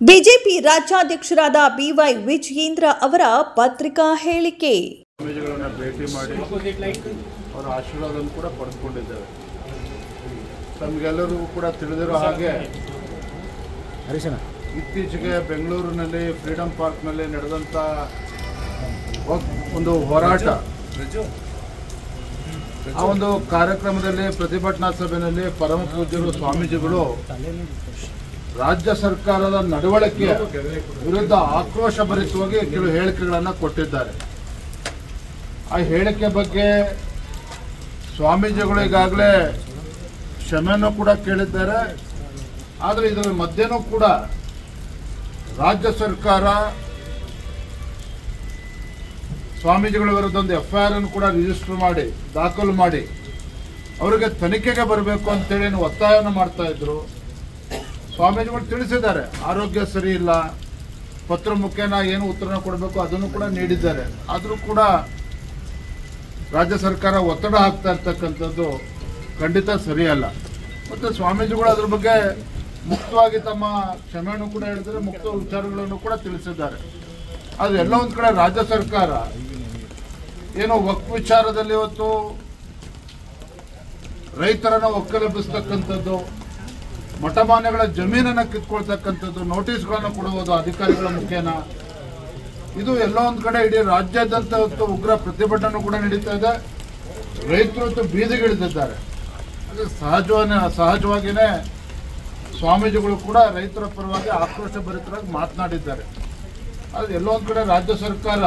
BJP ರಾಜ್ಯಾಧ್ಯಕ್ಷರಾದ B Y Vijayendra ಅವರ ಪತ್ರಿಕಾ ಹೇಳಿಕೆ. ಸ್ವಾಮೀಜಿಗಳನ್ನ ಭೇಟಿ ಮಾಡಿ ಅವರ ಆಶೀರ್ವಾದವನ್ನು ಕೂಡ ಪಡೆದುಕೊಂಡಿದ್ದೇವೆ. ತಮಗೆಲ್ಲರಿಗೂ ಕೂಡ ತಿಳಿದಿರೋ ಹಾಗೆ ಇತ್ತೀಚೆಗೆ ಬೆಂಗಳೂರಿನಲ್ಲಿ ಫ್ರೀಡಂ ಪಾರ್ಕ್ನಲ್ಲಿ ನಡೆದಂಥ ಒಂದು ಹೋರಾಟ, ಆ ಒಂದು ಕಾರ್ಯಕ್ರಮದಲ್ಲಿ ಪ್ರತಿಭಟನಾ ಸಭೆಯಲ್ಲಿ ಪರಮ ಪೂಜ್ಯರು ಸ್ವಾಮೀಜಿಗಳು ರಾಜ್ಯ ಸರ್ಕಾರದ ನಡವಳಿಕೆಯ ವಿರುದ್ಧ ಆಕ್ರೋಶಭರಿತವಾಗಿ ಕೆಲವು ಹೇಳಿಕೆಗಳನ್ನು ಕೊಟ್ಟಿದ್ದಾರೆ. ಆ ಹೇಳಿಕೆ ಬಗ್ಗೆ ಸ್ವಾಮೀಜಿಗಳು ಈಗಾಗಲೇ ಕ್ಷಮೆಯನ್ನು ಕೂಡ ಕೇಳಿದ್ದಾರೆ. ಆದರೆ ಇದರ ಮಧ್ಯೆನೂ ಕೂಡ ರಾಜ್ಯ ಸರ್ಕಾರ ಸ್ವಾಮೀಜಿಗಳ ವಿರುದ್ಧ ಒಂದು FIR ಅನ್ನು ಕೂಡ ರಿಜಿಸ್ಟರ್ ಮಾಡಿ ದಾಖಲು ಮಾಡಿ ಅವರಿಗೆ ತನಿಖೆಗೆ ಬರಬೇಕು ಅಂತೇಳಿ ಒತ್ತಾಯವನ್ನು ಮಾಡ್ತಾ ಇದ್ರು. ಸ್ವಾಮೀಜಿಗಳು ತಿಳಿಸಿದ್ದಾರೆ, ಆರೋಗ್ಯ ಸರಿ ಇಲ್ಲ, ಪತ್ರ ಮುಖೇನ ಏನು ಉತ್ತರ ಕೊಡಬೇಕು ಅದನ್ನು ಕೂಡ ನೀಡಿದ್ದಾರೆ. ಆದರೂ ಕೂಡ ರಾಜ್ಯ ಸರ್ಕಾರ ಒತ್ತಡ ಹಾಕ್ತಾ ಇರ್ತಕ್ಕಂಥದ್ದು ಖಂಡಿತ ಸರಿಯಲ್ಲ. ಮತ್ತು ಸ್ವಾಮೀಜಿಗಳು ಅದ್ರ ಬಗ್ಗೆ ಮುಕ್ತವಾಗಿ ತಮ್ಮ ಕ್ಷಮೆಯನ್ನು ಕೂಡ ಹೇಳಿದರೆ, ಮುಕ್ತ ವಿಚಾರಗಳನ್ನು ಕೂಡ ತಿಳಿಸಿದ್ದಾರೆ. ಆದರೆ ಎಲ್ಲ ಒಂದು ಕಡೆ ರಾಜ್ಯ ಸರ್ಕಾರ ಏನೋ ವಕ್ಫ್ ವಿಚಾರದಲ್ಲಿ ಇವತ್ತು ರೈತರನ್ನು ಒಕ್ಕಲೆಬ್ಬಿಸ್ತಕ್ಕಂಥದ್ದು, ಮಠಮಾನ್ಯಗಳ ಜಮೀನನ್ನು ಕಿತ್ಕೊಳ್ತಕ್ಕಂಥದ್ದು, ನೋಟಿಸ್ಗಳನ್ನು ಕೊಡುವುದು ಅಧಿಕಾರಿಗಳ ಮುಖೇನ, ಇದು ಎಲ್ಲ ಒಂದು ಕಡೆ ಇಡೀ ರಾಜ್ಯಾದ್ಯಂತ ಇವತ್ತು ಉಗ್ರ ಪ್ರತಿಭಟನೆ ಕೂಡ ನಡೀತಾ ಇದೆ. ರೈತರು ಇವತ್ತು ಬೀದಿಗಿಳಿದಿದ್ದಾರೆ. ಅದು ಸಹಜವಾಗಿಯೇ ಸ್ವಾಮೀಜಿಗಳು ಕೂಡ ರೈತರ ಪರವಾಗಿ ಆಕ್ರೋಶ ಭರಿತರಾಗಿ ಮಾತನಾಡಿದ್ದಾರೆ. ಅದು ಎಲ್ಲ ಒಂದು ಕಡೆ ರಾಜ್ಯ ಸರ್ಕಾರ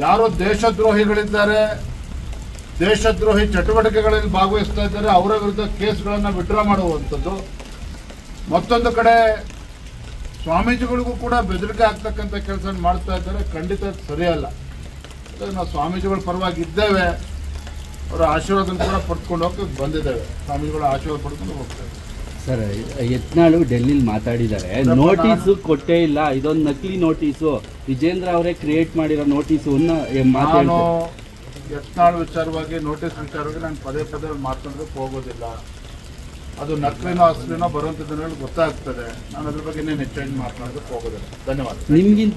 ಯಾರು ದೇಶದ್ರೋಹಿಗಳಿದ್ದಾರೆ, ದೇಶದ್ರೋಹಿ ಚಟುವಟಿಕೆಗಳಲ್ಲಿ ಭಾಗವಹಿಸ್ತಾ ಇದ್ದಾರೆ, ಅವರ ವಿರುದ್ಧ ಕೇಸ್ಗಳನ್ನು ವಿಡ್ರಾ ಮಾಡುವಂಥದ್ದು, ಮತ್ತೊಂದು ಕಡೆ ಸ್ವಾಮೀಜಿಗಳಿಗೂ ಕೂಡ ಬೆದರಿಕೆ ಆಗ್ತಕ್ಕಂಥ ಕೆಲಸ ಮಾಡ್ತಾ ಇದ್ದಾರೆ. ಖಂಡಿತ ಸರಿಯಲ್ಲ. ನಾವು ಸ್ವಾಮೀಜಿಗಳ ಪರವಾಗಿ ಇದ್ದೇವೆ, ಅವರ ಆಶೀರ್ವಾದ ಕೂಡ ಪಡ್ಕೊಂಡು ಹೋಗಿ ಬಂದಿದ್ದೇವೆ. ಸ್ವಾಮೀಜಿಗಳ ಆಶೀರ್ವಾದ ಪಡ್ಕೊಂಡು ಹೋಗ್ತೇವೆ. ಸರ್, ಯತ್ನಾಳು ಡೆಲ್ಲಿಲಿ ಮಾತಾಡಿದ್ದಾರೆ, ನೋಟಿಸು ಕೊಟ್ಟೇ ಇಲ್ಲ, ಇದೊಂದು ನಕಲಿ ನೋಟಿಸು, ವಿಜೇಂದ್ರ ಅವರೇ ಕ್ರಿಯೇಟ್ ಮಾಡಿರೋ ನೋಟಿಸು. ನಾನು ಯತ್ನಾಳ್ ವಿಚಾರವಾಗಿ, ನೋಟಿಸ್ ವಿಚಾರವಾಗಿ ನಾನು ಪದೇ ಪದೇ ಮಾತಾಡೋದಕ್ಕೆ ಹೋಗೋದಿಲ್ಲ. ಅದು ನಕಲಿನೋ ಅಸಲಿನೋ ಬರುವಂಥ ದಿನಗಳು ಗೊತ್ತಾಗ್ತದೆ. ನಾನು ಅದ್ರ ಬಗ್ಗೆ ಇನ್ನೇನು ಹೆಚ್ಚಾಗಿ ಮಾತನಾಡೋದಕ್ಕೆ ಹೋಗೋದಿಲ್ಲ. ಧನ್ಯವಾದ. ನಿಮ್ಗಿಂತ